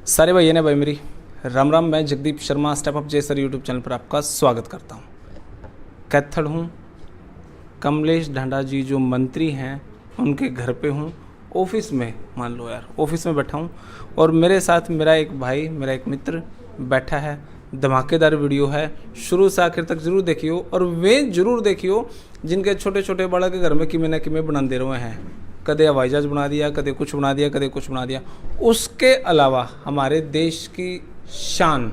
सारे भाइयों ने भाई मेरी राम राम। मैं जगदीप शर्मा स्टेप अप जे सर यूट्यूब चैनल पर आपका स्वागत करता हूँ। कैथल हूँ, कमलेश ढांडा जी जो मंत्री हैं उनके घर पे हूँ, ऑफिस में, मान लो यार ऑफिस में बैठा हूँ और मेरे साथ मेरा एक भाई, मेरा एक मित्र बैठा है। धमाकेदार वीडियो है, शुरू से आखिर तक जरूर देखियो और वे जरूर देखियो जिनके छोटे छोटे बालक के घर में किमें न किमें बना दे रहे हैं। कदे हवाई जहाज बना दिया, कदे कुछ बना दिया, कदे कुछ बना दिया। उसके अलावा हमारे देश की शान,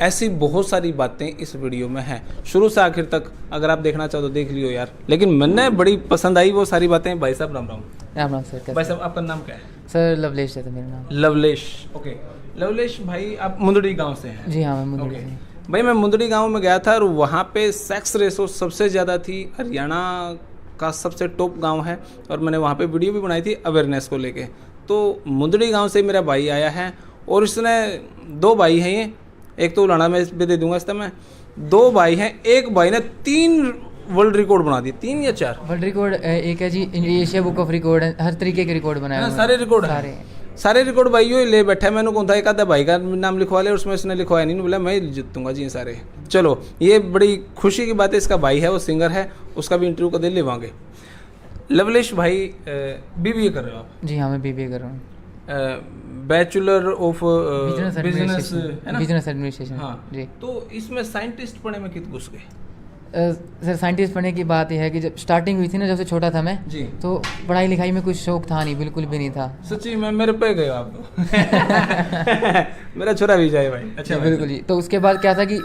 ऐसी बहुत सारी बातें इस वीडियो में हैं। शुरू से आखिर तक अगर आप देखना चाहो तो देख लियो यार। लेकिन मैंने बड़ी पसंद आई वो सारी बातें। भाई साहब राम राम। राम राम सर। भाई साहब आपका नाम क्या है? सर लवलेश है तो मेरा नाम। लवलेश, ओके। लवलेश भाई आप मुंदड़ी गांव से हैं? जी हाँ, मैं मुंदड़ी से। भाई मैं मुंदड़ी गांव में गया था और वहाँ पे सेक्स रेशो सबसे ज़्यादा थी। हरियाणा का सबसे टॉप गांव है और मैंने वहाँ पे वीडियो भी बनाई थी अवेयरनेस को लेके। तो मुंदड़ी गांव से मेरा भाई आया है और इसने दो भाई हैं, ये एक तो उलाना में भी दे दूंगा इस समय। दो भाई हैं, एक भाई ने 3 वर्ल्ड रिकॉर्ड बना दिए, 3 या 4 वर्ल्ड रिकॉर्ड। एक है जी एशिया बुक ऑफ रिकॉर्ड, हर तरीके के रिकॉर्ड बनाए हुए हैं। सारे रिकॉर्ड सारे रिकॉर्ड भाई यो ले बैठा है। मैंने कौन था एक आधा भाई का नाम लिखवा ले, उसमें उसने लिखवाया नहीं, बोला मैं जीतूंगा जी सारे। चलो ये बड़ी खुशी की बात है। इसका भाई है, वो सिंगर है, उसका भी इंटरव्यू कदे लेवांगे। लवलेश भाई बीबीए कर रहे हो आप? जी हाँ, मैं बीबीए कर रहा हूँ। Bachelor of business business administration. हाँ जी। तो इसमें साइंटिस्ट पढ़ने में कित घुस गए? सर साइंटिस्ट पढ़ने की बात यह है कि जब स्टार्टिंग हुई थी ना, जब से छोटा था मैं जी, तो पढ़ाई लिखाई में कुछ शौक था नहीं, बिल्कुल भी नहीं था। सच्ची मैं मेरे पे गए आप तो। मेरा छोरा भी जाए भाई। अच्छा बिल्कुल जी। तो उसके बाद क्या था कि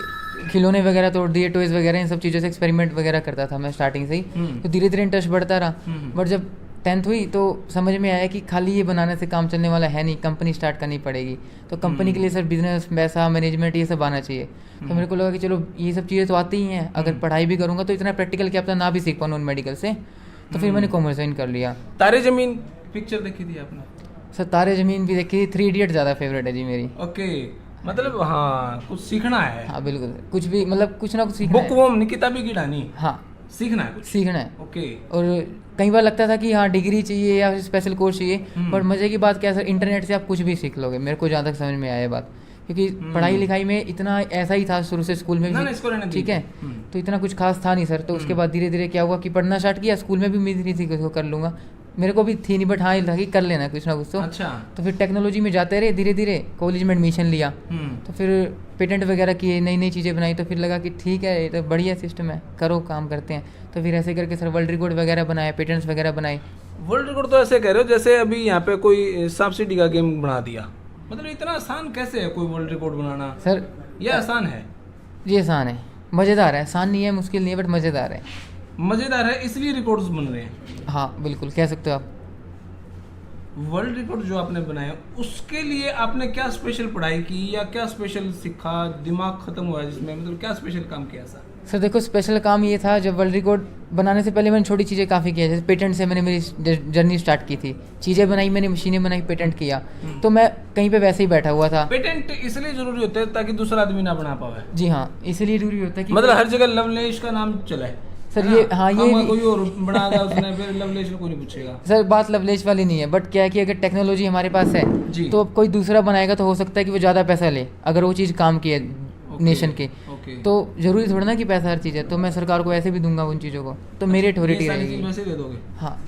खिलौने वगैरह तोड़ दिए, टॉयज वगैरह, इन सब चीज़ों से एक्सपेरिमेंट वगैरह करता था मैं स्टार्टिंग से ही। तो धीरे धीरे इंटरेस्ट बढ़ता रहा। बट जब 10th हुई तो समझ में आया कि खाली ये बनाने से काम चलने वाला है नहीं, कंपनी स्टार्ट करनी पड़ेगी। तो कंपनी के लिए सर बिजनेस, पैसा, मैनेजमेंट, ये सब आना चाहिए। तो मेरे को लगा कि चलो ये सब चीज़ें तो आती ही हैं, अगर पढ़ाई भी करूँगा तो इतना प्रैक्टिकल क्या पता ना भी सीख पाऊँ नॉन मेडिकल से। तो फिर मैंने कॉमर्स ज्वाइन कर लिया। तारे जमीन पिक्चर देखी थी आपने? सर तारे जमीन भी देखी थी। 3 इडियट ज़्यादा फेवरेट है जी मेरी। ओके, मतलब हाँ कुछ सीखना है। हाँ बिल्कुल, कुछ भी मतलब कुछ ना कुछ सीखना बुक वोम नहीं, किताबी कीड़ा नहीं। हाँ, सीखना है, कुछ सीखना है। ओके। और कई बार लगता था कि हाँ डिग्री चाहिए या स्पेशल कोर्स चाहिए, पर मजे की बात क्या है सर, इंटरनेट से आप कुछ भी सीख लोगे। मेरे को जहाँ तक समझ में आया ये बात, क्योंकि पढ़ाई लिखाई में इतना ऐसा ही था शुरू से, स्कूल में भी ठीक है, तो इतना कुछ खास था नहीं सर। तो उसके बाद धीरे धीरे क्या हुआ कि पढ़ना स्टार्ट किया। स्कूल में भी उम्मीद नहीं थी कि उसको कर लूँगा, मेरे को भी थी नहीं, बट हाँ ये था कि कर लेना कुछ ना कुछ तो। अच्छा। तो फिर टेक्नोलॉजी में जाते रहे, धीरे धीरे कॉलेज में एडमिशन लिया। तो फिर पेटेंट वगैरह किए, नई नई चीज़ें बनाई। तो फिर लगा कि ठीक है ये तो बढ़िया सिस्टम है, करो काम करते हैं। तो फिर ऐसे करके सर वर्ल्ड रिकॉर्ड वगैरह बनाए, पेटेंट्स वगैरह बनाए। वर्ल्ड रिकॉर्ड तो ऐसे कह रहे हो जैसे अभी यहाँ पे कोई सांप सीढ़ी का गेम बना दिया। मतलब इतना आसान कैसे है कोई वर्ल्ड रिकॉर्ड बनाना? सर ये आसान है? ये आसान है, मज़ेदार है। आसान नहीं है, मुश्किल नहीं है, बट मज़ेदार है। मज़ेदार है इसलिए रिकॉर्ड्स बन रहे हैं। हाँ बिल्कुल कह सकते हो आप। वर्ल्ड रिकॉर्ड जो आपने बनाया उसके लिए आपने क्या स्पेशल पढ़ाई की या क्या स्पेशल सीखा? दिमाग खत्म हुआ जिसमें, मतलब क्या स्पेशल काम किया सर? सर देखो स्पेशल काम ये था, जब वर्ल्ड रिकॉर्ड बनाने से पहले मैंने छोटी चीज़ें काफ़ी किया। जैसे पेटेंट से मैंने मेरी जर्नी स्टार्ट की थी, चीज़ें बनाई मैंने, मशीनें बनाई, पेटेंट किया। तो मैं कहीं पे वैसे ही बैठा हुआ था। पेटेंट इसलिए जरूरी होता है ताकि दूसरा आदमी ना बना पावे। जी हाँ, इसीलिए जरूरी होता है कि मतलब हर जगह लवलेश का नाम चले सर। ये हाँ ये कोई और बना दिया उसने, फिर लवलेश को कोई नहीं पूछेगा। सर बात लवलेश वाली नहीं है, बट क्या है कि अगर टेक्नोलॉजी हमारे पास है जी, तो अब कोई दूसरा बनाएगा तो हो सकता है कि वो ज़्यादा पैसा ले, अगर वो चीज़ काम की है नेशन के। तो जरूरी थोड़ा ना कि पैसा हर चीज़ है। तो मैं सरकार को ऐसे भी दूंगा उन चीज़ों को, तो मेरी अथॉरिटी रहेगी। वैसे दे दोगे? हाँ,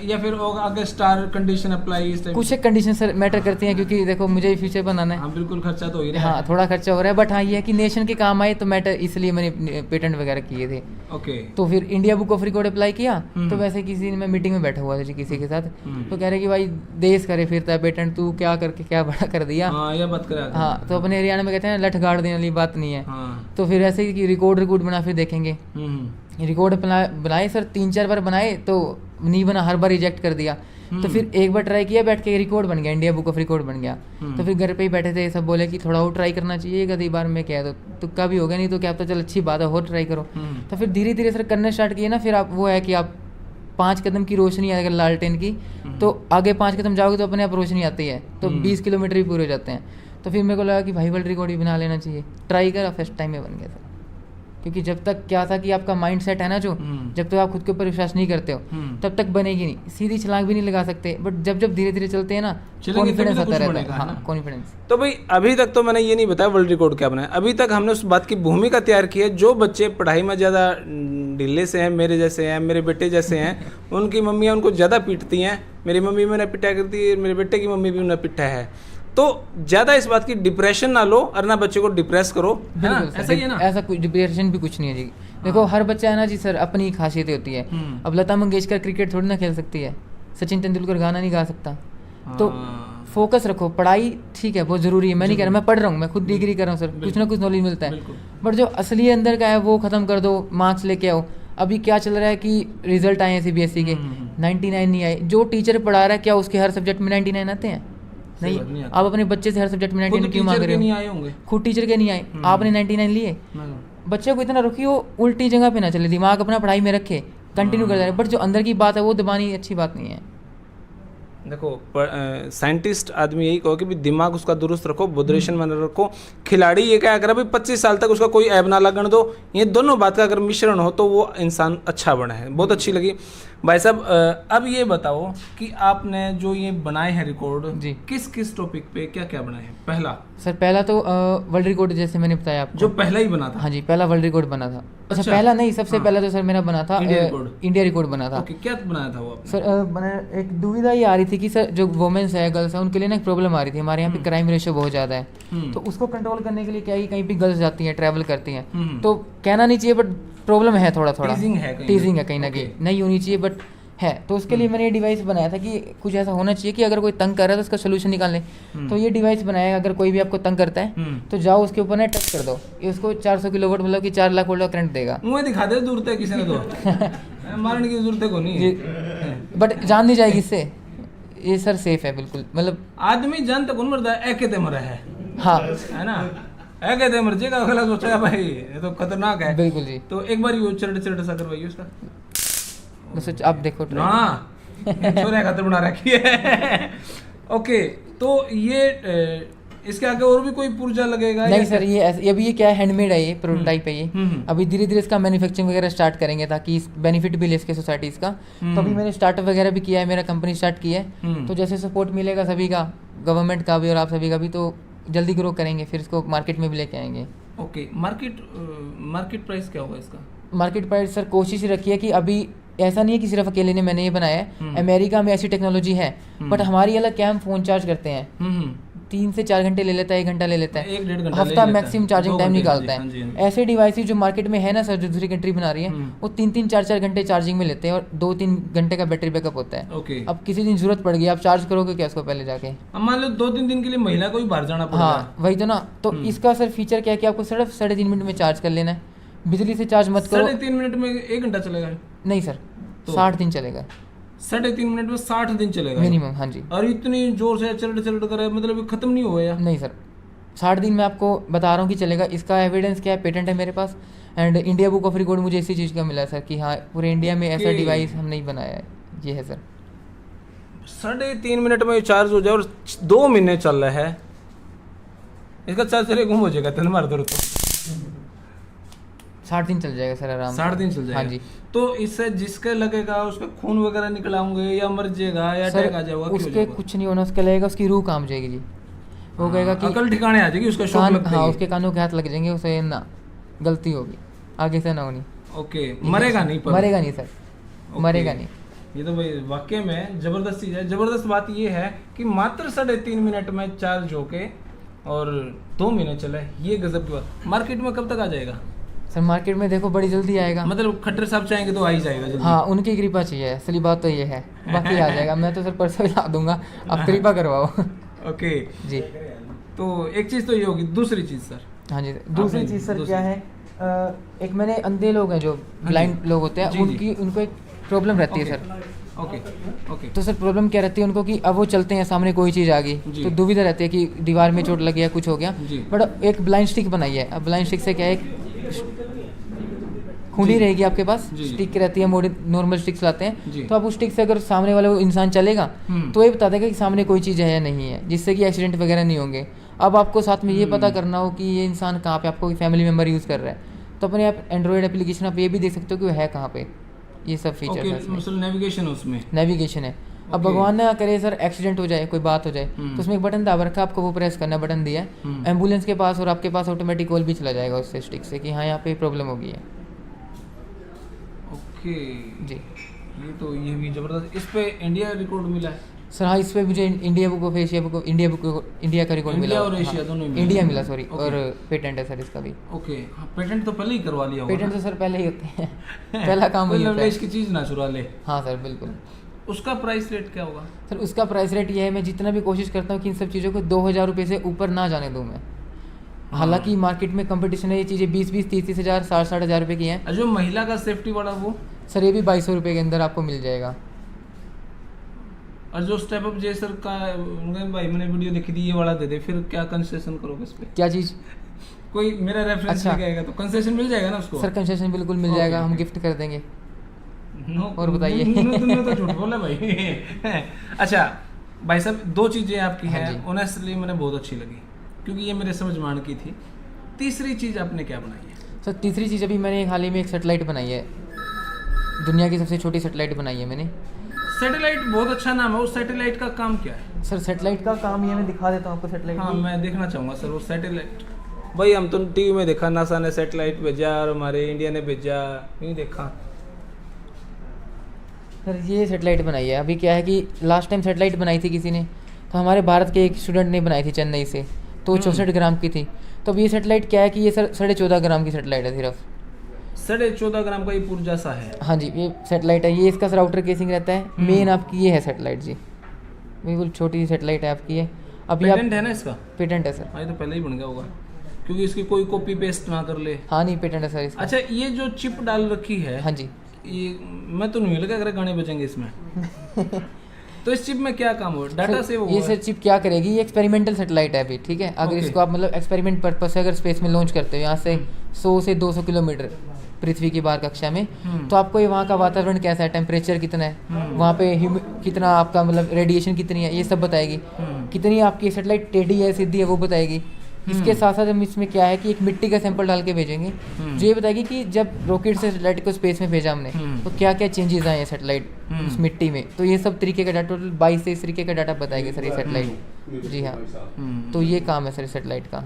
या फिर आगे स्टार कंडीशन अप्लाई इस टाइप? कुछ एक कंडीशन सर मैटर करती हैं, क्योंकि देखो मुझे फ्यूचर बनाना है। हाँ बिल्कुल, खर्चा तो हो ही रहा है। हाँ थोड़ा खर्चा हो रहा है, बट हाँ ये है कि नेशन के काम आए तो मैटर, इसलिए मैंने पेटेंट वगैरह किए थे। ओके। तो फिर India book of record apply किया। तो वैसे किसी ने, मैं मीटिंग में बैठा हुआ था जी किसी के साथ, तो कह रहे कि भाई देश करे फिरता है पेटेंट, तू क्या करके क्या बड़ा कर दिया। हाँ ये बात करें। हाँ, तो अपने हरियाणा में कहते हैं लठ गाड़ देने वाली बात नहीं है। हाँ। तो फिर ऐसे ही रिकॉर्ड बना, फिर देखेंगे। रिकॉर्ड बनाए सर, 3-4 बार बनाए तो नहीं बना, हर बार रिजेक्ट कर दिया। तो फिर एक बार ट्राई किया, बैठ के रिकॉर्ड बन गया, इंडिया बुक ऑफ रिकॉर्ड बन गया। तो फिर घर पे ही बैठे थे, सब बोले कि थोड़ा और ट्राई करना चाहिए, कई बार में क्या है तो तुक्का भी हो गया, नहीं तो क्या पता चल अच्छी बात है, और ट्राई करो। तो फिर धीरे धीरे सर करना स्टार्ट किए ना। फिर आप वो है कि आप 5 कदम की रोशनी है अगर लालटेन की, तो आगे 5 कदम जाओगे तो अपने आप रोशनी आती है, तो 20 किलोमीटर भी पूरे हो जाते हैं। तो फिर मेरे को लगा कि भाई वर्ल्ड रिकॉर्ड भी बना लेना चाहिए, ट्राई करा, फर्स्ट टाइम में बन गया सर। क्योंकि जब तक क्या था कि आपका माइंड सेट है ना जो, जब तक आप खुद के ऊपर विश्वास नहीं करते हो तब तक बनेगी नहीं। सीधी छलांग भी नहीं लगा सकते, बट जब जब धीरे धीरे चलते हैं ना कॉन्फिडेंस आता रहता है। हाँ, कॉन्फिडेंस। तो भाई अभी तक तो मैंने ये नहीं बताया वर्ल्ड रिकॉर्ड क्या बनाया, अभी तक हमने उस बात की भूमिका तैयार की है। जो बच्चे पढ़ाई में ज़्यादा ढीले से हैं, मेरे जैसे हैं, मेरे बेटे जैसे हैं, उनकी मम्मियाँ उनको ज़्यादा पीटती हैं। मेरी मम्मी भी उन्हें पिटा करती है, मेरे बेटे की मम्मी भी उन्हें पिटा है। तो ज़्यादा इस बात की डिप्रेशन ना लो और ना बच्चे को डिप्रेस करो, है ना? ऐसा ही है ना? ऐसा कुछ डिप्रेशन भी कुछ नहीं है जी। देखो हर बच्चा है ना जी सर, अपनी खासियतें होती है। अब लता मंगेशकर क्रिकेट थोड़ी ना खेल सकती है, सचिन तेंदुलकर गाना नहीं गा सकता। तो फोकस रखो, पढ़ाई ठीक है बहुत ज़रूरी है, मैं नहीं कह रहा, मैं पढ़ रहा हूँ, मैं खुद डिग्री कर रहा हूँ सर, कुछ ना कुछ नॉलेज मिलता है, बट जो असली अंदर का है वो ख़त्म कर दो, मार्क्स लेके आओ। अभी क्या चल रहा है कि रिजल्ट आए हैं CBSE के 99 नहीं आए, जो टीचर पढ़ा रहा है क्या उसके हर सब्जेक्ट में 99 आते हैं? नहीं। आप अपने बच्चे से हर सब्जेक्ट में 99 क्यों मांग रहे हो? नहीं आए होंगे, खुद टीचर के नहीं आए, आपने 99 लिए। बच्चे को इतना रखिए वो उल्टी जगह पे ना चले, दिमाग अपना पढ़ाई में रखे, कंटिन्यू करता रहे, बट जो अंदर की बात है वो दबानी अच्छी बात नहीं है। देखो साइंटिस्ट आदमी यही कहो कि भी दिमाग उसका दुरुस्त रखो, बुद्रेशन में रखो। खिलाड़ी ये क्या करे भाई 25 साल तक उसका कोई ऐब ना लगन दो, ये दोनों बात का अगर मिश्रण हो तो वो इंसान अच्छा बना है। बहुत अच्छी लगी भाई साहब। अब ये बताओ कि आपने जो ये बनाए हैं रिकॉर्ड जी, किस किस टॉपिक पे क्या क्या बनाए हैं? पहला सर, पहला तो वर्ल्ड रिकॉर्ड जैसे मैंने बताया आपको, जो पहला ही बना था। हाँ जी, पहला वर्ल्ड रिकॉर्ड बना था। अच्छा पहला नहीं, सबसे पहला तो सर मेरा बना था इंडिया रिकॉर्ड बना था। क्या बनाया था वो आपने? सर मैंने एक दुविधा ये आ रही थी कि सर जो वुमेन्स है, गर्ल्स है, उनके लिए ना एक प्रॉब्लम आ रही थी, हमारे यहाँ पे क्राइम रेशियो बहुत ज़्यादा है, तो उसको कंट्रोल करने के लिए क्या है, कहीं भी गर्ल्स जाती हैं, ट्रैवल करती हैं, तो कहना नहीं चाहिए बट प्रॉब्लम है, थोड़ा थोड़ा टीजिंग है कहीं ना कहीं, नहीं होनी चाहिए बट है। तो उसके लिए मैंने ये डिवाइस बनाया था कि कुछ ऐसा होना चाहिए कि अगर कोई तंग कर रहा है तो उसका सोल्यूशन निकालें। तो ये डिवाइस बनाया, अगर कोई भी आपको तंग करता है तो जाओ उसके ऊपर ना टच कर दो, ये उसको 400 किलोवाट मतलब कि 4 लाख वोल्ट का करंट देगा। मुझे दिखा दे दूर तक किसी ने तो मारने की जरूरत को नहीं है, बट जान नहीं जाएगी इससे, ये सर सेफ है बिल्कुल। मतलब आदमी जान तक कौन मरता है, कहते मरा है, हाँ है ना, कहते मर जाएगा, अगला सोचा भाई ये तो खतरनाक है। बिल्कुल जी। तो एक बार वो चरट सा करवाइए उसका, आप देखो छोरे खातर बना रखी है। ओके, तो ये इसके आगे और भी कोई पुर्जा लगेगा? नहीं सर, ये अभी ये क्या है, हैंडमेड है, ये प्रोटोटाइप है ये। अभी धीरे धीरे इसका मैन्युफैक्चरिंग वगैरह स्टार्ट करेंगे ताकि इस बेनिफिट भी ले सके सोसाइटीज का। तो अभी मैंने स्टार्टअप वगैरह भी किया है, मेरा कंपनी स्टार्ट की है, तो जैसे सपोर्ट मिलेगा सभी का, गवर्नमेंट का भी और आप सभी का भी, तो जल्दी ग्रो करेंगे, फिर इसको मार्केट में भी लेके आएंगे। ओके, मार्केट प्राइस क्या होगा इसका? मार्केट प्राइस सर कोशिश रखी है कि अभी ऐसा नहीं है कि सिर्फ अकेले ने मैंने ये बनाया है, अमेरिका में ऐसी टेक्नोलॉजी है, बट हमारी अलग क्या, हम फोन चार्ज करते हैं 3 से 4 घंटे ले लेता है, 1 घंटा ले लेता है, 1-1.5 घंटा हफ्ता मैक्सिमम चार्जिंग टाइम निकालता है। ऐसे डिवाइसेस जो मार्केट में है ना सर, जो दूसरी कंट्री बना रही है, वो 3-3, 4-4 घंटे चार्जिंग में लेते हैं और 2-3 घंटे का बैटरी बैकअप होता है। अब किसी दिन जरूरत पड़ गई, आप चार्ज करोगे क्या उसको पहले जाके? मान लो 2-3 दिन के लिए महिला को भी बाहर जाना पड़ेगा। हाँ वही तो ना, तो इसका सर फीचर क्या है कि आपको सिर्फ 3.5 मिनट में चार्ज कर लेना है, बिजली से चार्ज मत करो। 3.5 मिनट में 1 घंटा चलेगा? नहीं सर, 60 दिन चलेगा। 3.5 मिनट में 60 दिन चलेगा मिनिमम? हाँ जी। और इतनी जोर से चलट करे, मतलब खत्म नहीं हुआ? नहीं सर, 60 दिन में आपको बता रहा हूँ कि चलेगा। इसका एविडेंस क्या है, पेटेंट है मेरे पास, and India book of record मुझे इसी चीज़ का मिला सर कि हाँ पूरे इंडिया में ऐसा डिवाइस हम नहीं बनाया है, ये है सर। 3.5 मिनट में चार्ज हो जाए और 2 महीने चल रहा है, इसका चार्ज चले गुम हो जाएगा, तेल मार दो तो 60 दिन चल जाएगा सर आराम से। 60 दिन चल जाएगा? हाँ जी। तो इससे जिसके लगेगा उसका खून वगैरह निकलाऊंगे या मर जाएगा या अटैक आ जाएगा? उसके कुछ नहीं होना, उसके लगेगा, उसकी रूह काम जाएगी जी, वो कहेगा कि अकल ठिकाने आ जाएगी, उसका शौक लगता है। हाँ, उसके कानों के हाथ लग जाएंगे, उसे ना गलती होगी आगे से ना होनी। ओके, मरेगा नहीं? मरेगा नहीं सर, मरेगा नहीं। ये तो भाई वाकई में जबरदस्त चीज है। जबरदस्त बात ये है कि मात्र 3.5 मिनट में चार्ज होके और 2 महीने चले, ये गजब की बात। मार्केट में कब तक आ जाएगा सर? मार्केट में देखो बड़ी जल्दी आएगा, मतलब खट्टर साहब चाहेंगे तो आ ही जाएगा जल्दी। हाँ, उनकी कृपा चाहिए, असली बात तो ये है, बाकी आ जाएगा। मैं तो सर परसों ही ला दूंगा, आप कृपा करवाओ। ओके जी। तो एक चीज तो ये होगी, दूसरी चीज सर? हाँ जी, दूसरी चीज सर क्या है, एक मैंने अंधे लोग हैं जो ब्लाइंड लोग होते हैं, उनको एक प्रॉब्लम रहती है सर। ओके। तो सर प्रॉब्लम क्या रहती है उनको कि अब वो चलते हैं, सामने कोई चीज़ आ गई तो दुविधा रहती है कि दीवार में चोट लगी है, कुछ हो गया, बट एक ब्लाइंड स्टिक बनाई है। अब ब्लाइंड स्टिक से क्या है, खूनी रहेगी आपके पास, स्टिक रहती है, नॉर्मल स्टिक्स लाते हैं, तो आप उस स्टिक से अगर सामने वाला इंसान चलेगा तो ये बता देगा कि सामने कोई चीज़ है या नहीं है, जिससे कि एक्सीडेंट वगैरह नहीं होंगे। अब आपको साथ में ये पता करना हो कि ये इंसान कहाँ पे, आपको फैमिली मेम्बर यूज़ कर रहा है, तो अपने आप एंड्रॉयड एप्लीकेशन आप ये भी देख सकते हो कि वो है कहाँ पे, ये सब फीचर्स ओके, है इसमें। मतलब नेविगेशन उसमें, नेविगेशन है। अब ओके। भगवान ना करे सर एक्सीडेंट हो जाए, कोई बात हो जाए, तो उसमें एक बटन दबा रखा है, आपको वो प्रेस करना, बटन दिया है, एम्बुलेंस के पास और आपके पास ऑटोमेटिक कॉल भी चला जाएगा उससे स्टिक से कि हाँ यहाँ पे प्रॉब्लम हो गई है। ओके जी ये तो ये भी जबरदस्त। इस पे इंडिया रिकॉर्ड मिला है? सर हाँ, इस पे मुझे India book of Asia book India का रिकॉर्ड मिला। इंडिया और एशिया दोनों ही मिला? इंडिया मिला सॉरी, ओके। और पेटेंट है सर इसका भी। ओके हाँ, पेटेंट तो पहले ही करवा लिया होगा पेटेंट ना? तो सर पहले ही होते हैं पहला काम कोई वही होता है। लवलेश की चीज़ ना चुरा ले। हाँ सर बिल्कुल। उसका प्राइस रेट क्या होगा? सर उसका प्राइस रेट ये है, मैं जितना भी कोशिश करता हूँ कि इन सब चीज़ों को 2,000 रुपये से ऊपर ना जाने दूँ मैं। हालांकि मार्केट में कंपटीशन है, ये चीज़ें 20-20, 30-30 हज़ार, 60-60 हज़ार रुपये की हैं। और जो महिला का सेफ्टी वाला वो? सर ये भी 2,200 रुपये के अंदर आपको मिल जाएगा। और जो स्टेप अप जे सर का उनका भाई मैंने वीडियो देखी थी, ये वाला दे दे, फिर क्या कंसेशन करोगे इस पे? क्या चीज़? कोई मेरा रेफरेंस अच्छा। लेके आएगा तो कंसेशन मिल जाएगा ना उसको? सर कंसेशन बिल्कुल मिल ओके, जाएगा, हम ओके। गिफ्ट कर देंगे। नो, और बताइए। तुमने तो झूठ बोला भाई। अच्छा भाई साहब, दो चीजें आपकी हाँ हैं जी। ऑनेस्टली मुझे बहुत अच्छी लगी, क्योंकि ये मेरे समझ मान की थी। तीसरी चीज आपने क्या बनाई है? सर तीसरी चीज़ अभी मैंने हाल ही में एक सेटेलाइट बनाई है, दुनिया की सबसे छोटी सेटेलाइट बनाई है मैंने। सैटेलाइट, बहुत अच्छा नाम है। उस सैटेलाइट का काम क्या है? सर सेटेलाइट का काम ये मैं दिखा देता हूँ आपको सेटेलाइट। हाँ मैं देखना चाहूँगा सर वो सैटेलाइट। भाई हम तो टीवी में देखा, नासा ने सैटेलाइट भेजा और हमारे इंडिया ने भेजा, नहीं देखा। सर ये सेटेलाइट बनाई है। अभी क्या है कि लास्ट टाइम सेटेलाइट बनाई थी किसी ने, तो हमारे भारत के एक स्टूडेंट ने बनाई थी चेन्नई से, तो 64 ग्राम की थी। तो अब ये सेटेलाइट क्या है कि ये सर 14.5 ग्राम की सेटेलाइट है सिर्फ। 14.5 ग्राम का ये पुर्जा सा है? हाँ जी ये सेटेलाइट है, ये इसका सर आउटर केसिंग रहता है। मेन आपकी ये है सेटेलाइट जी, बिल्कुल छोटी सी सेटेलाइट है आपकी है। अभी आप पेटेंट है ना इसका? पेटेंट है सर। हाँ ये तो पहले ही बन गया होगा, क्योंकि इसकी कोई कॉपी पेस्ट ना कर ले। हाँ नहीं पेटेंट है सर इसका। अच्छा ये जो चिप डाल रखी है, हाँ जी ये मैं तो नहीं लगा अगर गाने बजेंगे इसमें। तो इस चिप में क्या काम हो, डाटा से वो ये सर चिप क्या करेगी, ये एक्सपेरिमेंटल सेटेलाइट है अभी, ठीक है। अगर ओके। इसको आप मतलब एक्सपेरिमेंट पर्पस से अगर स्पेस में लॉन्च करते हो यहाँ से 100 से 200 किलोमीटर पृथ्वी की बाहर कक्षा में, तो आपको ये वहाँ का वातावरण कैसा है, टेम्परेचर कितना है, वहाँ पे कितना आपका मतलब रेडिएशन कितनी है, ये सब बताएगी। कितनी आपकी सेटेलाइट टेढ़ी है सीधी है वो बताएगी। इसके साथ साथ हम इसमें क्या है कि एक मिट्टी का सैंपल डाल के भेजेंगे, जो ये बताएगी कि जब रॉकेट से सेटेलाइट को स्पेस में भेजा हमने तो क्या क्या चेंजेस आए हैं सेटेलाइट उस मिट्टी में। तो ये सब तरीके का डाटा, टोटल 22 से इस तरीके का डाटा बताएगी सर ये सेटेलाइट। जी हाँ, तो ये काम है सर सेटेलाइट का।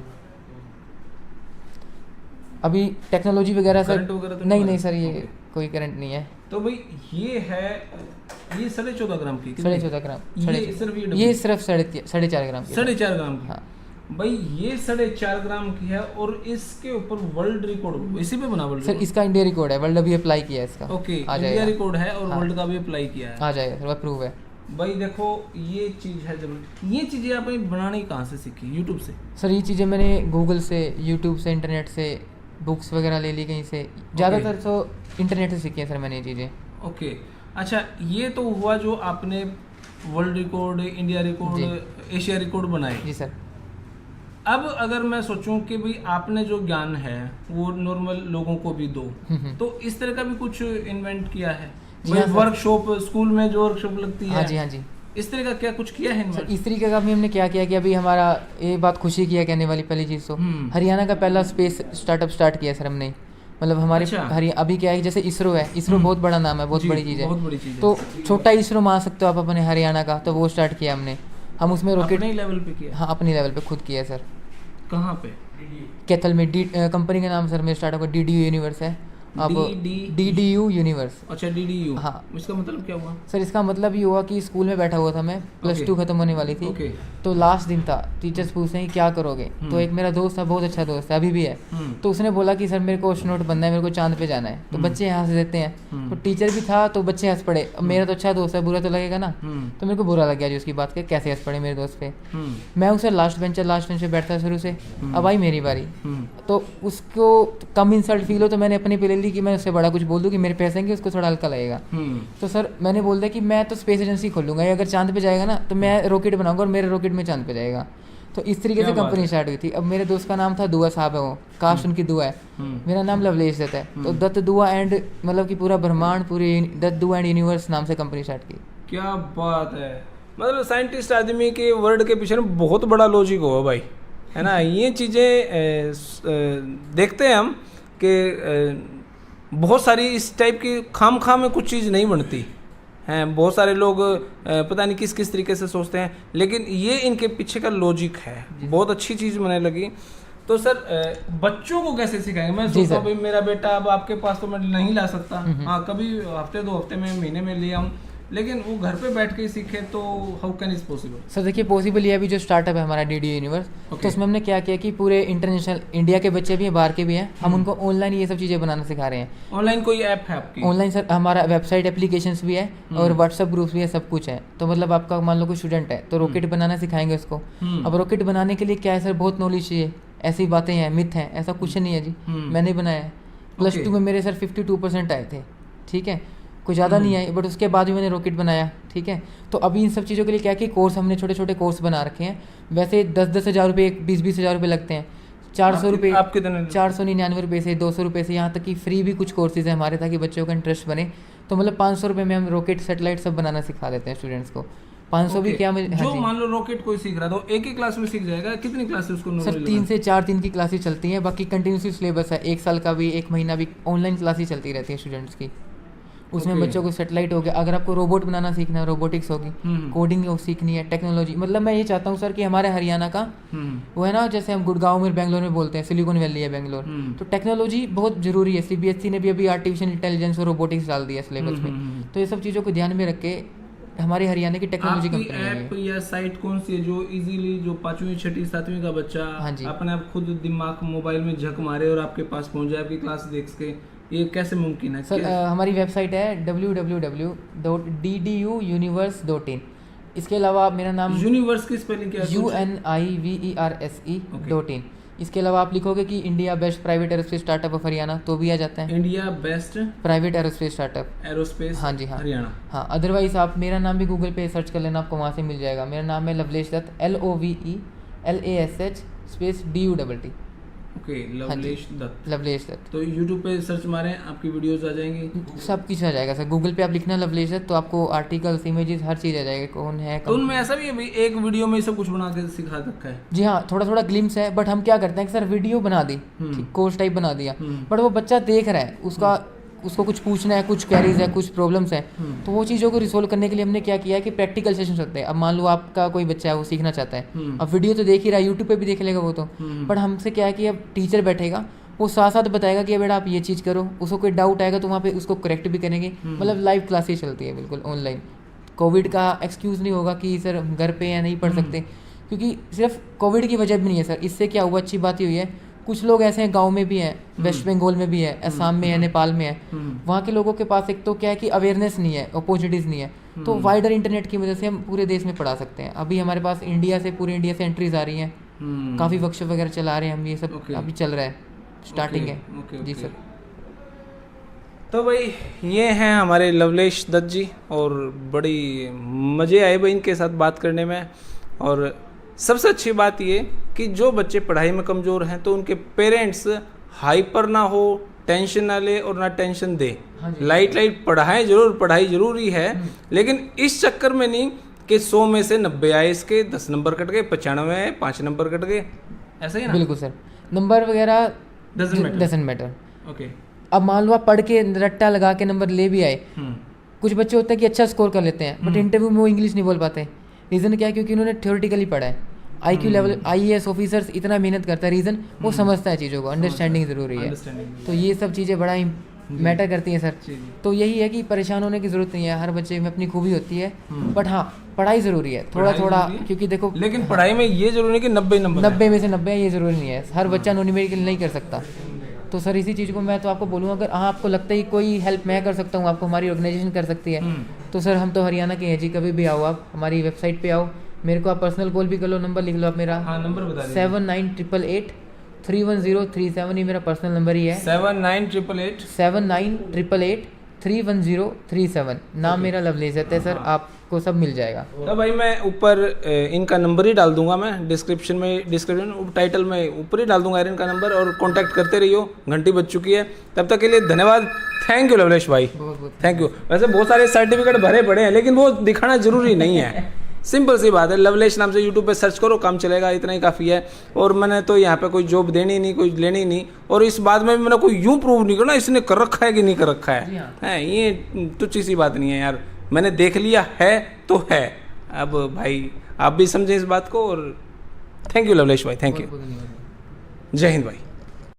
अभी टेक्नोलॉजी वगैरह सर करंट वगैरह तो नहीं नहीं सर ये ओके। कोई करंट नहीं है। तो भाई ये है, ये 14.5 ग्राम की? 14.5 ग्राम, ये सिर्फ ये सिर्फ 4.5 ग्राम की। 4.5 ग्राम की? हाँ भाई ये 4.5 ग्राम की है और इसके ऊपर वर्ल्ड रिकॉर्ड इसी पे बना? वर्ल्ड सर इसका इंडिया रिकॉर्ड है, वर्ल्ड अभी अप्लाई किया है इसका। ओके, आ इंडिया जाएगा, रिकॉर्ड है और हाँ। वर्ल्ड का भी अप्लाई किया है। आ जाएगा सर, अप्रूव है। भाई देखो ये चीज़ है जरूर। ये चीज़ें आपने बनानी कहाँ से सीखी? यूट्यूब से? सर ये चीज़ें मैंने गूगल से, यूट्यूब से, इंटरनेट से, बुक्स वगैरह ले ली कहीं से, ज़्यादातर तो इंटरनेट से सीखी है सर मैंने ये चीज़ें। ओके अच्छा, ये तो हुआ जो आपने world record, India record, Asia record बनाए। जी सर। अब अगर मैं सोचूं कि भाई आपने जो ज्ञान है वो नॉर्मल लोगों को भी दो, तो इस तरह का भी कुछ इन्वेंट किया है? जी भाई हाँ सर। वर्कशॉप, स्कूल में जो वर्कशॉप लगती है, हाँ जी हाँ जी इस तरह का क्या कुछ किया है सर। invent? इस तरीके का भी हमने क्या किया कि अभी हमारा ये बात खुशी की है कहने वाली पहली चीज़ तो हरियाणा का पहला स्पेस स्टार्टअप स्टार्ट किया सर हमने। मतलब हमारे अच्छा। अभी क्या है कि जैसे इसरो है, इसरो बहुत बड़ा नाम है, बहुत जी, बड़ी चीज़ है। बहुत बड़ी चीज़ है। तो छोटा इसरो मान सकते हो आप अपने हरियाणा का, तो वो स्टार्ट किया हमने। हम उसमें रॉकेट, अपने लेवल पे किया? हाँ अपनी लेवल पे खुद किया है सर। कहाँ पे? कैथल में कंपनी का नाम सर मेरे स्टार्टअप का DDU यूनिवर्स है। अब DDU यूनिवर्स। अच्छा DDU। हाँ। इसका मतलब क्या हुआ? सर इसका मतलब ये हुआ कि स्कूल में बैठा हुआ था मैं, +2 ओके। खत्म होने वाली थी। ओके। तो लास्ट दिन था, टीचर्स पूछ रहे हैं कि क्या करोगे। तो एक मेरा दोस्त था, बहुत अच्छा दोस्त है, अभी भी है। तो उसने बोला कि सर मेरे को एस्ट्रोनॉट बनना है, मेरे को चांद पे जाना है। तो बच्चे हंस देते हैं, तो टीचर भी था तो बच्चे हंस पड़े। अब मेरा तो अच्छा दोस्त है, बुरा तो लगेगा ना। तो मेरे को बुरा लग गया जी उसकी बात के, कैसे हंस पड़े मेरे दोस्त पे। मैं उसे लास्ट बेंच पे बैठता शुरू से, अब आई मेरी बारी। तो उसको कम इंसल्ट फील हो तो मैंने अपनी पे ले ली कि मैं उससे बड़ा कुछ बोल दूँ कि मेरे पैसे हैं, उसको थोड़ा हल्का लगेगा। तो सर मैंने बोल दिया कि मैं तो स्पेस एजेंसी खोलूंगा, अगर चांद पे जाएगा ना तो मैं रॉकेट बनाऊंगा और मेरे रॉकेट में चांद पे जाएगा। तो इस तरीके से कंपनी स्टार्ट हुई थी। अब मेरे दोस्त का नाम था दुआ साहब है, वो कास्ट उनकी दुआ है, मेरा नाम लवलेश दत्त है। तो दत्त दुआ एंड मतलब कि पूरा ब्रह्मांड, पूरे दत्त दुआ एंड यूनिवर्स नाम से कंपनी स्टार्ट की। क्या बात है, मतलब साइंटिस्ट आदमी के वर्ड के पीछे में बहुत बड़ा लॉजिक होगा भाई, है ना। ये चीज़ें देखते हैं हम, कि बहुत सारी इस टाइप की खाम में कुछ चीज़ नहीं बनती हैं। बहुत सारे लोग पता नहीं किस तरीके से सोचते हैं, लेकिन ये इनके पीछे का लॉजिक है। बहुत अच्छी चीज़ मुझे लगी। तो सर बच्चों को कैसे सिखाएंगे? मैं सोचता हूँ भाई मेरा बेटा अब आपके पास तो मैं नहीं ला सकता, हाँ कभी हफ्ते 2 हफ्ते में, महीने में ले आऊँ, लेकिन वो घर पे बैठ के ही सीखे, तो how can is possible? Sir देखिए पॉसिबल ये अभी जो स्टार्टअप है हमारा DD यूनिवर्स, तो उसमें हमने क्या किया कि पूरे इंटरनेशनल इंडिया के बच्चे भी हैं, बाहर के भी हैं, हम उनको ऑनलाइन ये सब चीज़ें बनाना सिखा रहे हैं। ऑनलाइन कोई ऐप है आपकी? ऑनलाइन सर हमारा वेबसाइट एप्लीकेशंस भी है और व्हाट्सअप ग्रुप्स भी है, सब कुछ है। तो मतलब आपका मान लो कोई स्टूडेंट है तो रॉकेट बनाना सिखाएंगे उसको। अब रॉकेट बनाने के लिए क्या है सर, बहुत नॉलेज चाहिए। ऐसी बातें हैं, मिथ हैं, ऐसा कुछ नहीं है जी। मैंने बनाया है, +2 में मेरे सर 52% आए थे, ठीक है, कुछ ज़्यादा नहीं आए, बट उसके बाद भी मैंने रॉकेट बनाया, ठीक है। तो अभी इन सब चीज़ों के लिए क्या कि कोर्स हमने छोटे छोटे कोर्स बना रखे हैं। वैसे 10-10 हज़ार रुपये, 20-20 हज़ार रुपये लगते हैं। 400 रुपये, 499 रुपये से, 200 रुपये से, यहाँ तक कि फ्री भी कुछ कोर्सेज हैं हमारे, ताकि बच्चों का इंटरेस्ट बने। तो मतलब 500 रुपये में हम रॉकेट, सैटेलाइट सब बनाना सिखा देते हैं स्टूडेंट्स को। 500 भी क्या मैं, जो मान लो रॉकेट कोई सीख रहा है तो एक ही क्लास में सीख जाएगा? कितनी क्लासेस उसको? सर 3 से 4 दिन की क्लासेस चलती हैं, बाकी कंटिन्यूसली सिलेबस है, 1 साल का भी, 1 महीना भी ऑनलाइन क्लासेस चलती रहती हैं स्टूडेंट्स की। उसमें बच्चों को सैटेलाइट हो गया, अगर आपको रोबोट बनाना सीखना है, रोबोटिक्स होगी, कोडिंग सीखनी है, टेक्नोलॉजी, मतलब मैं ये चाहता हूँ सर कि हमारे हरियाणा का वो है ना, जैसे हम गुड़गांव में, बेंगलोर में बोलते हैं, सिलिकॉन वैली है बेंगलोर, तो टेक्नोलॉजी बहुत जरूरी है। CBSE ने भी अभी आर्टिफिशियल इंटेलिजेंस और रोबोटिक्स डाल दिया सिलेबस में। तो ये सब चीज़ों को ध्यान में रख के हमारे हरियाणा की टेक्नोलॉजी कंपनी है। ऐप या साइट कौन सी है जो इजीली, जो 5वीं 6वीं 7वीं का बच्चा अपने आप खुद दिमाग मोबाइल में झक मारे और आपके पास पहुंच जाए आपकी क्लास देख के, ये कैसे मुमकिन है? सर हमारी वेबसाइट है www.dduniverse.in। इसके अलावा मेरा नाम, यूनिवर्स की स्पेलिंग क्या है? UNIVERSE.in। इसके अलावा आप लिखोगे कि India best private aerospace startup of Haryana, तो भी आ जाता है। India best private aerospace startup, aerospace, हाँ जी, हाँ हरियाणा। हाँ, अदरवाइज आप मेरा नाम भी गूगल पे सर्च कर लेना, आपको वहाँ से मिल जाएगा। मेरा नाम है Lovelash Dutt, LOVELASH space DUTT। Okay, Lovelash Dutt. Lovelash Dutt. तो यूट्यूब पे सर्च मारें, आपकी वीडियोस आ जाएंगी, सब कुछ आ जाएगा सर। गूगल पे आप लिखना लवलेश दत्त, तो आपको आर्टिकल्स, इमेजेस, हर चीज़ आ जाएगा, कौन है। तो उनमें ऐसा भी है भाई एक वीडियो में सब कुछ बना के सिखा रखा है? जी हाँ, थोड़ा थोड़ा ग्लिम्स है, बट हम क्या करते हैं कि सर वीडियो बना दी, कोर्स टाइप बना दिया, बट वो बच्चा देख रहा है, उसको कुछ पूछना है, कुछ क्वेरीज है, कुछ प्रॉब्लम्स हैं, तो वो चीज़ों को रिसोल्व करने के लिए हमने क्या किया है कि प्रैक्टिकल सेशन होते हैं। अब मान लो आपका कोई बच्चा है, वो सीखना चाहता है, अब वीडियो तो देख ही रहा है, यूट्यूब पे भी देख लेगा वो तो, बट हमसे क्या है कि अब टीचर बैठेगा, वो साथ साथ बताएगा कि बेटा आप ये चीज़ करो, उसको कोई डाउट आएगा तो वहाँ पे उसको करेक्ट भी करेंगे। मतलब लाइव क्लासेस चलती है बिल्कुल ऑनलाइन। कोविड का एक्सक्यूज़ नहीं होगा कि सर हम घर पे या नहीं पढ़ सकते, क्योंकि सिर्फ कोविड की वजह भी नहीं है सर। इससे क्या हुआ, अच्छी बात ही हुई है, कुछ लोग ऐसे हैं गांव में भी हैं, वेस्ट बंगाल में भी है, असम में है, नेपाल में है, वहाँ के लोगों के पास एक तो क्या है कि अवेयरनेस नहीं है, अपॉर्चुनिटीज़ नहीं है, तो वाइडर इंटरनेट की वजह से हम पूरे देश में पढ़ा सकते हैं। अभी हमारे पास पूरे इंडिया से एंट्रीज आ रही हैं, काफ़ी वर्कशॉप वगैरह चला रहे हैं हम, ये सब अभी चल रहा है, स्टार्टिंग है। जी सर। तो भाई ये हैं हमारे लवलेश दत्त जी, और बड़ी मज़े आए भाई इनके साथ बात करने में। और सबसे अच्छी बात ये कि जो बच्चे पढ़ाई में कमज़ोर हैं तो उनके पेरेंट्स हाइपर ना हो, टेंशन ना ले और ना टेंशन दे। लाइट पढ़ाएं जरूर, पढ़ाई ज़रूरी है, लेकिन इस चक्कर में नहीं कि 100 में से 90 आए, इसके 10 नंबर कट गए, 95 आए, 5 नंबर कट गए, ऐसा ही ना? बिल्कुल सर, नंबर वगैरह डजंट मैटर। ओके, अब मान लो आप पढ़ के रट्टा लगा के नंबर ले भी आए, कुछ बच्चे होते हैं कि अच्छा स्कोर कर लेते हैं, बट इंटरव्यू में वो इंग्लिश नहीं बोल पाते। रीज़न क्या है? क्योंकि उन्होंने थ्योरेटिकली पढ़ा है। IQ लेवल, IAS ऑफिसर्स इतना मेहनत करता है, रीज़न वो समझता है चीज़ों को, अंडरस्टैंडिंग ज़रूरी है। तो ये सब चीज़ें बड़ा ही मैटर करती हैं सर। तो यही है कि परेशान होने की ज़रूरत नहीं है, हर बच्चे में अपनी खूबी होती है, बट हाँ पढ़ाई ज़रूरी है थोड़ा थोड़ा, क्योंकि देखो, लेकिन पढ़ाई में ये जरूरी है कि 90 नंबर, 90 में से 90 ये ज़रूरी नहीं है, हर बच्चा नॉन न्यूमेरिकल नहीं कर सकता। तो सर इसी चीज़ को मैं तो आपको बोलूँगा, अगर हाँ आपको लगता है कि कोई हेल्प मैं कर सकता हूँ, आपको हमारी ऑर्गेनाइजेशन कर सकती है, तो सर हम तो हरियाणा के हैं जी, कभी भी आओ, आप हमारी वेबसाइट पे आओ, मेरे को आप पर्सनल कॉल भी कर लो, नंबर लिख लो आप मेरा। हाँ, नंबर बता दीजिए। 7988831037, ये मेरा पर्सनल नंबर ही है। 7988831037। नाम मेरा लवलेश है सर, आपको सब मिल जाएगा। तो भाई मैं ऊपर इनका नंबर ही डाल दूंगा, मैं डिस्क्रिप्शन टाइटल में ऊपर ही डाल दूंगा इनका नंबर, और कांटेक्ट करते रहियो। घंटी बज चुकी है, तब तक के लिए धन्यवाद। थैंक यू लवलेश भाई, थैंक यू। वैसे बहुत सारे सर्टिफिकेट भरे पड़े हैं, लेकिन वो दिखाना जरूरी नहीं है, सिंपल सी बात है, लवलेश नाम से यूट्यूब पे सर्च करो, काम चलेगा, इतना ही काफ़ी है। और मैंने तो यहाँ पे कोई जॉब देनी नहीं, कोई लेनी नहीं, और इस बात में भी मैंने कोई यूँ प्रूव नहीं करना इसने कर रखा है कि नहीं कर रखा जी है, हाँ। ये तुच्छी सी बात नहीं है यार, मैंने देख लिया है तो है। अब भाई आप भी समझें इस बात को, और थैंक यू लवलेश भाई, थैंक यू, बहुत-बहुत धन्यवाद। जय हिंद भाई।